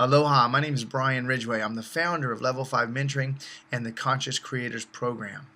Aloha, my name is Brian Ridgway. I'm the founder of Level 5 Mentoring and the Conscious Creators Program.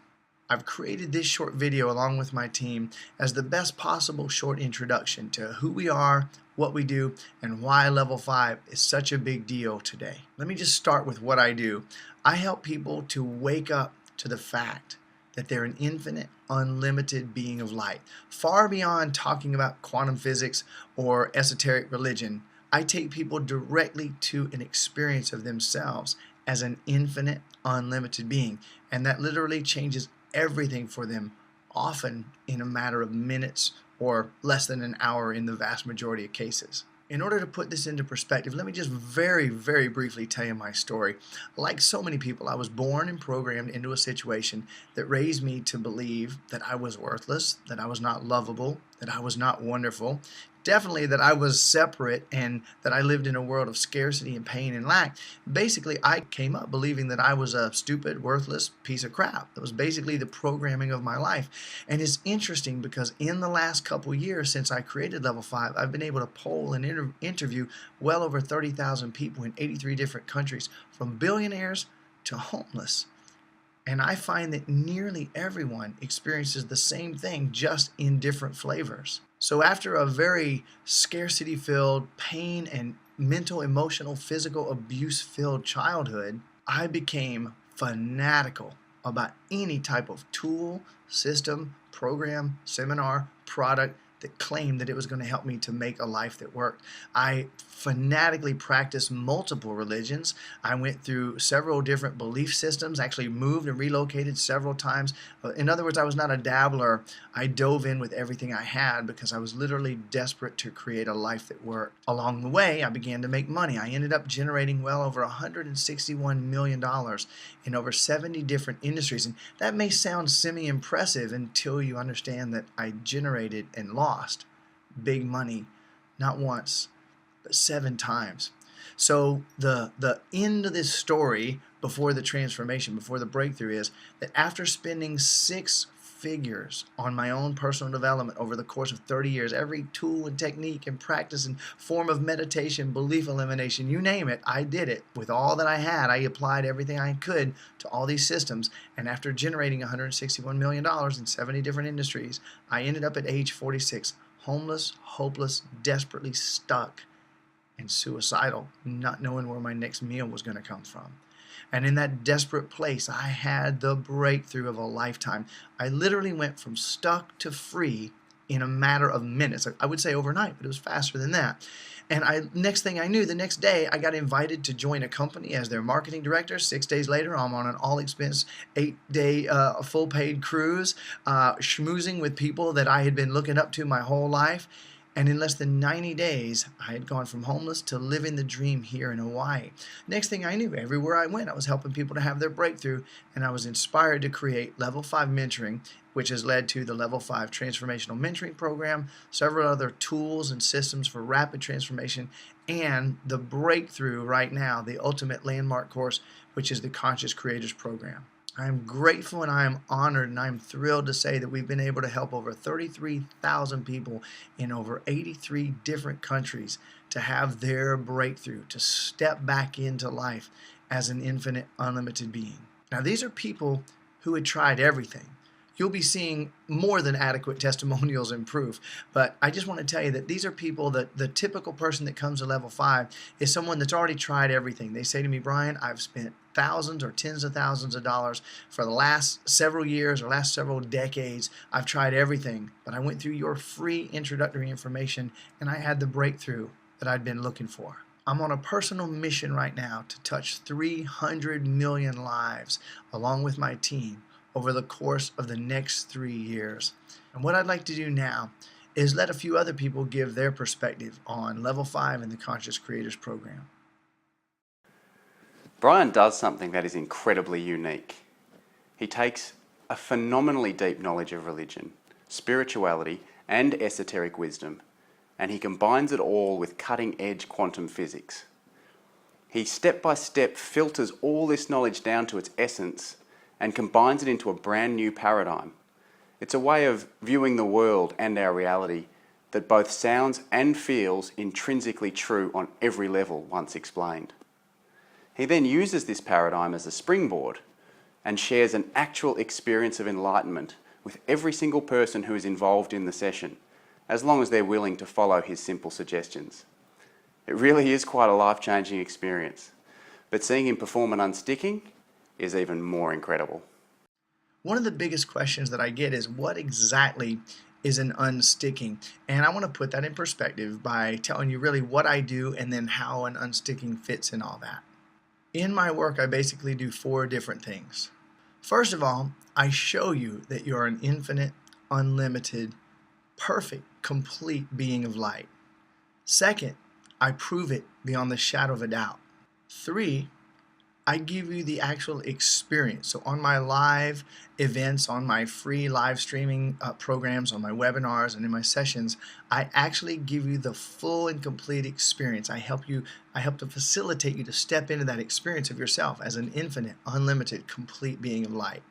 I've created this short video along with my team as the best possible short introduction to who we are, what we do, and why Level 5 is such a big deal today. Let me just start with what I do. I help people to wake up to the fact that they're an infinite, unlimited being of light. Far beyond talking about quantum physics or esoteric religion, I take people directly to an experience of themselves as an infinite, unlimited being. And that literally changes everything for them, often in a matter of minutes or less than an hour in the vast majority of cases. In order to put this into perspective, let me just very briefly tell you my story. Like so many people, I was born and programmed into a situation that raised me to believe that I was worthless, that I was not lovable, that I was not wonderful, definitely that I was separate, and that I lived in a world of scarcity and pain and lack. Basically, I came up believing that I was a stupid, worthless piece of crap. That was basically the programming of my life. And it's interesting because in the last couple years since I created Level 5, I've been able to poll and interview well over 30,000 people in 83 different countries, from billionaires to homeless. And I find that nearly everyone experiences the same thing, just in different flavors. So after a very scarcity-filled, pain and mental, emotional, physical abuse-filled childhood, I became fanatical about any type of tool, system, program, seminar, product that claimed that it was going to help me to make a life that worked. I fanatically practiced multiple religions. I went through several different belief systems, actually moved and relocated several times. In other words, I was not a dabbler. I dove in with everything I had because I was literally desperate to create a life that worked. Along the way, I began to make money. I ended up generating well over $161 million in over 70 different industries. And that may sound semi-impressive until you understand that I generated and lost big money, not once, but 7 times. So the end of this story before the transformation, before the breakthrough, is that after spending 6 figures on my own personal development over the course of 30 years, every tool and technique and practice and form of meditation, belief elimination, you name it, I did it. With all that I had, I applied everything I could to all these systems. And after generating $161 million in 70 different industries, I ended up at age 46, homeless, hopeless, desperately stuck, and suicidal, not knowing where my next meal was going to come from. And in that desperate place, I had the breakthrough of a lifetime. I literally went from stuck to free in a matter of minutes. I would say overnight, but it was faster than that. And next thing I knew, the next day, I got invited to join a company as their marketing director. 6 days later, I'm on an all-expense 8-day full-paid cruise, schmoozing with people that I had been looking up to my whole life. And in less than 90 days, I had gone from homeless to living the dream here in Hawaii. Next thing I knew, everywhere I went, I was helping people to have their breakthrough, and I was inspired to create Level 5 Mentoring, which has led to the Level 5 Transformational Mentoring Program, several other tools and systems for rapid transformation, and the breakthrough right now, the ultimate landmark course, which is the Conscious Creators Program. I am grateful and I am honored and I am thrilled to say that we've been able to help over 33,000 people in over 83 different countries to have their breakthrough, to step back into life as an infinite, unlimited being. Now, these are people who had tried everything. You'll be seeing more than adequate testimonials and proof. But I just want to tell you that these are people that the typical person that comes to Level 5 is someone that's already tried everything. They say to me, Brian, I've spent thousands or tens of thousands of dollars for the last several years or last several decades. I've tried everything, but I went through your free introductory information and I had the breakthrough that I'd been looking for. I'm on a personal mission right now to touch 300 million lives along with my team over the course of the next 3 years. And what I'd like to do now is let a few other people give their perspective on Level 5 in the Conscious Creators Program. Brian does something that is incredibly unique. He takes a phenomenally deep knowledge of religion, spirituality, and esoteric wisdom, and he combines it all with cutting-edge quantum physics. He step-by-step filters all this knowledge down to its essence and combines it into a brand new paradigm. It's a way of viewing the world and our reality that both sounds and feels intrinsically true on every level once explained. He then uses this paradigm as a springboard and shares an actual experience of enlightenment with every single person who is involved in the session, as long as they're willing to follow his simple suggestions. It really is quite a life-changing experience, but seeing him perform an unsticking is even more incredible. One of the biggest questions that I get is, what exactly is an unsticking? And I want to put that in perspective by telling you really what I do and then how an unsticking fits in all that. In my work, I basically do 4 different things. First of all, I show you that you're an infinite, unlimited, perfect, complete being of light. Second, I prove it beyond the shadow of a doubt. 3, I give you the actual experience. So on my live events, on my free live streaming programs, on my webinars, and in my sessions, I actually give you the full and complete experience. I help to facilitate you to step into that experience of yourself as an infinite, unlimited, complete being of light.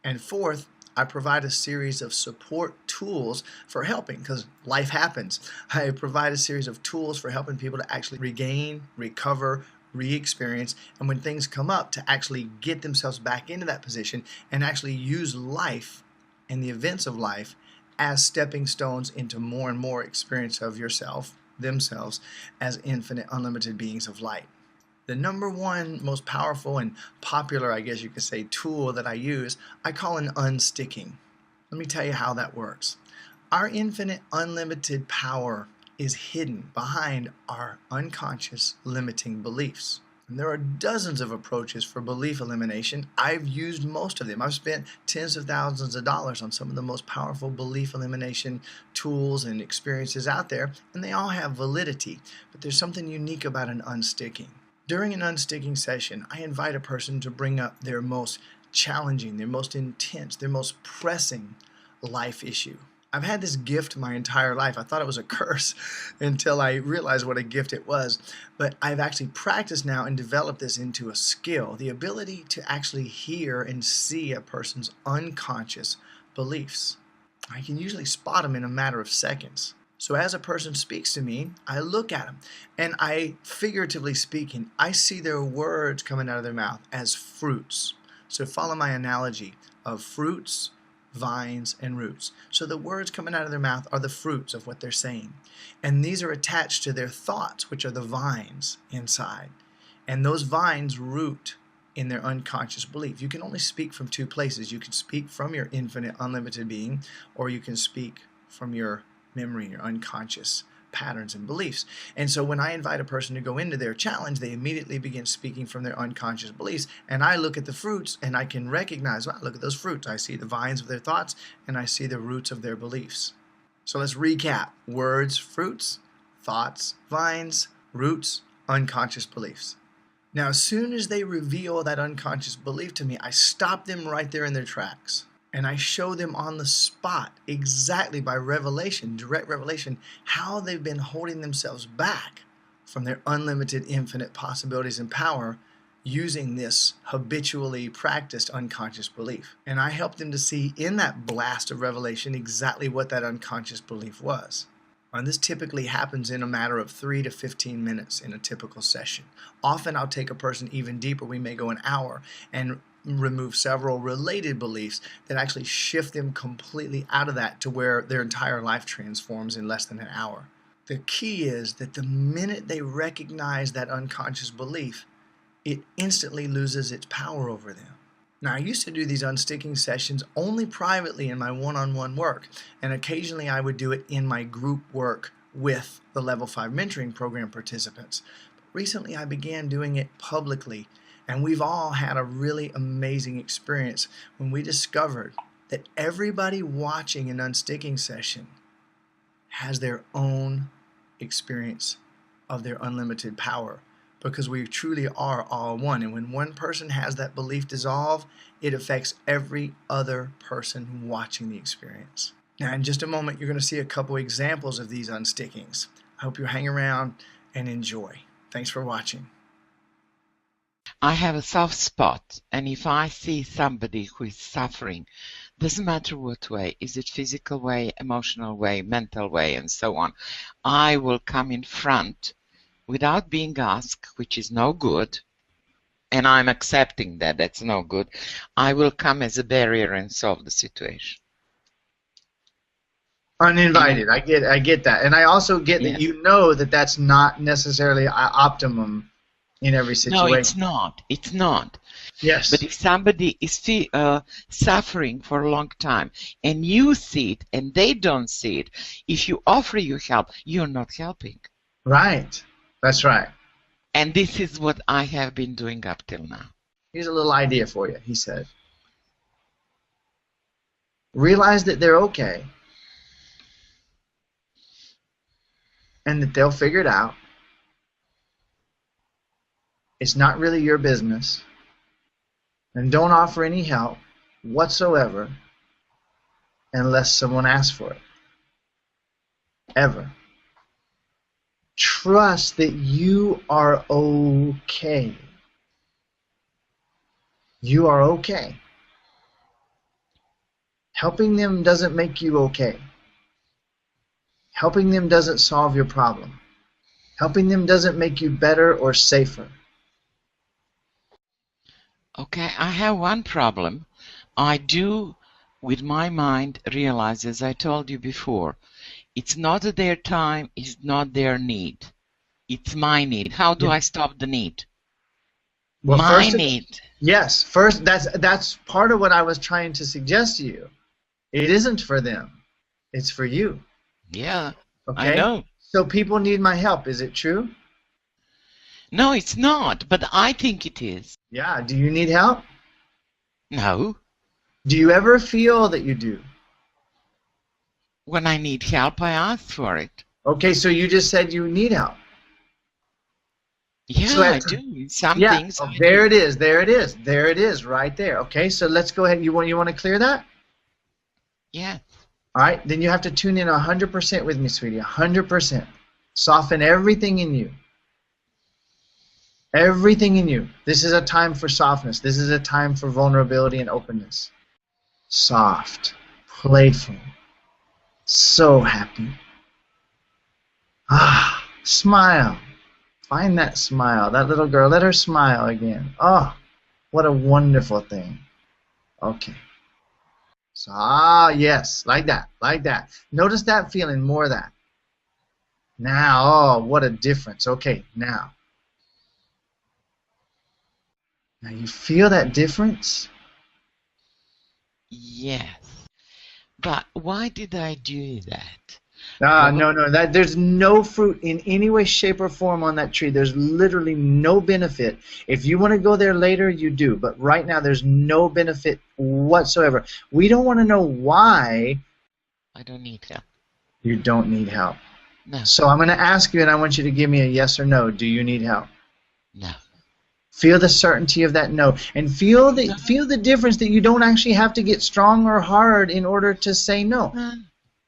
And fourth, I provide a series of support tools for helping, because life happens. I provide a series of tools for helping people to actually regain, recover, re-experience, and when things come up, to actually get themselves back into that position and actually use life and the events of life as stepping stones into more and more experience of yourself, themselves, as infinite, unlimited beings of light. The number one most powerful and popular, I guess you could say, tool that I use, I call an unsticking. Let me tell you how that works. Our infinite, unlimited power is hidden behind our unconscious limiting beliefs. And there are dozens of approaches for belief elimination. I've used most of them. I've spent tens of thousands of dollars on some of the most powerful belief elimination tools and experiences out there, and they all have validity. But there's something unique about an unsticking. During an unsticking session, I invite a person to bring up their most challenging, their most intense, their most pressing life issue. I've had this gift my entire life. I thought it was a curse until I realized what a gift it was. But I've actually practiced now and developed this into a skill, the ability to actually hear and see a person's unconscious beliefs. I can usually spot them in a matter of seconds. So as a person speaks to me, I look at them, and I, figuratively speaking, I see their words coming out of their mouth as fruits. So follow my analogy of fruits, vines, and roots. So the words coming out of their mouth are the fruits of what they're saying. And these are attached to their thoughts, which are the vines inside. And those vines root in their unconscious belief. You can only speak from 2 places. You can speak from your infinite, unlimited being, or you can speak from your memory, your unconscious patterns and beliefs. And so when I invite a person to go into their challenge, they immediately begin speaking from their unconscious beliefs. And I look at the fruits and I can recognize, wow, look at those fruits. I see the vines of their thoughts and I see the roots of their beliefs. So let's recap. Words, fruits, thoughts, vines, roots, unconscious beliefs. Now, as soon as they reveal that unconscious belief to me, I stop them right there in their tracks. And I show them on the spot, exactly by revelation, direct revelation, how they've been holding themselves back from their unlimited, infinite possibilities and power using this habitually practiced unconscious belief. And I help them to see in that blast of revelation exactly what that unconscious belief was. And this typically happens in a matter of 3 to 15 minutes in a typical session. Often I'll take a person even deeper. We may go an hour and remove several related beliefs that actually shift them completely out of that to where their entire life transforms in less than an hour. The key is that the minute they recognize that unconscious belief, it instantly loses its power over them. Now, I used to do these unsticking sessions only privately in my one-on-one work, and occasionally I would do it in my group work with the Level 5 Mentoring Program participants. But recently I began doing it publicly. And we've all had a really amazing experience when we discovered that everybody watching an unsticking session has their own experience of their unlimited power, because we truly are all one. And when one person has that belief dissolve, it affects every other person watching the experience. Now, in just a moment, you're going to see a couple examples of these unstickings. I hope you hang around and enjoy. Thanks for watching. I have a soft spot, and if I see somebody who is suffering, Doesn't matter what way. Is it physical way, emotional way, mental way, and so on. I will come in front without being asked, which is no good, and I'm accepting that that's no good. I will come as a barrier and solve the situation. Uninvited. I get that, and I also get that Yes. you know that that's not necessarily optimum in every situation. No, it's not. It's not. Yes. But if somebody is suffering for a long time and you see it and they don't see it, if you offer you help, you're not helping. Right. That's right. And this is what I have been doing up till now. Here's a little idea for you, he said. Realize that they're okay and that they'll figure it out. It's not really your business. And don't offer any help whatsoever unless someone asks for it. Ever. Trust that you are okay. You are okay. Helping them doesn't make you okay. Helping them doesn't solve your problem. Helping them doesn't make you better or safer. Okay, I have one problem. I do, with my mind, realize, as I told you before, it's not their time, it's not their need. It's my need. How do I stop the need? Well, my first, need. Yes, first that's part of what I was trying to suggest to you. It isn't for them. It's for you. Yeah, Okay? I know. So people need my help. Is it true? No, it's not, but I think it is. Yeah. Do you need help? No. Do you ever feel that you do? When I need help, I ask for it. Okay, so you just said you need help. Yeah, So I do. In some yeah, things, I there do. it is. There it is. There it is, right there. Okay, so let's go ahead. You want to clear that? Yeah. All right, then you have to tune in 100% with me, sweetie. 100%. Soften everything in you. Everything in you. This is a time for softness. This is a time for vulnerability and openness. Soft, playful, so happy. Ah, smile. Find that smile. That little girl, let her smile again. Oh, what a wonderful thing. Okay. So, yes, like that, like that. Notice that feeling, more of that. Now, oh, what a difference. Okay, now. Now you feel that difference? Yes. But why did I do that? No. There's no fruit in any way, shape, or form on that tree. There's literally no benefit. If you want to go there later, you do. But right now, there's no benefit whatsoever. We don't want to know why. I don't need help. You don't need help. No. So I'm going to ask you, and I want you to give me a yes or no. Do you need help? No. Feel the certainty of that no, and feel the difference that you don't actually have to get strong or hard in order to say no.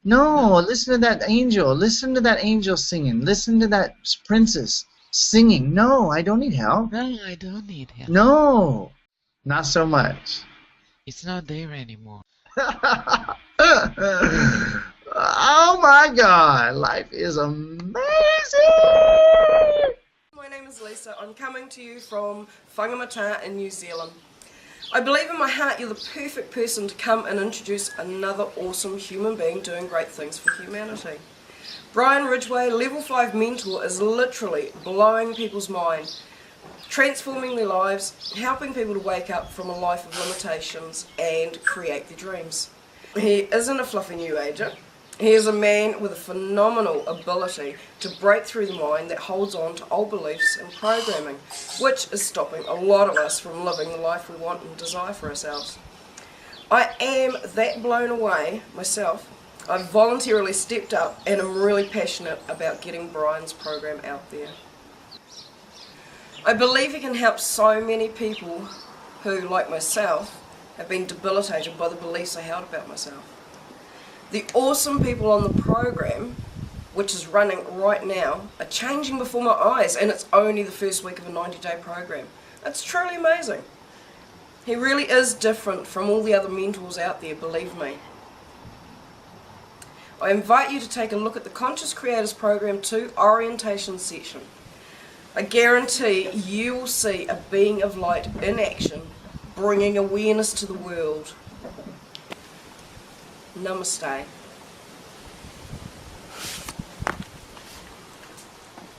No, listen to that angel. Listen to that angel singing. Listen to that princess singing. No, I don't need help. No, I don't need help. No, not so much. It's not there anymore. Oh my God, life is amazing. My name is Lisa. I'm coming to you from Whangamata in New Zealand. I believe in my heart you're the perfect person to come and introduce another awesome human being doing great things for humanity. Brian Ridgway, Level 5 Mentor, is literally blowing people's mind, transforming their lives, helping people to wake up from a life of limitations and create their dreams. He isn't a fluffy new ager. He is a man with a phenomenal ability to break through the mind that holds on to old beliefs and programming, which is stopping a lot of us from living the life we want and desire for ourselves. I am that blown away myself. I've voluntarily stepped up and I'm really passionate about getting Brian's program out there. I believe he can help so many people who, like myself, have been debilitated by the beliefs I held about myself. The awesome people on the program, which is running right now, are changing before my eyes, and it's only the first week of a 90-day program. It's truly amazing. He really is different from all the other mentors out there, believe me. I invite you to take a look at the Conscious Creators Program 2 orientation session. I guarantee you will see a being of light in action, bringing awareness to the world. Namaste.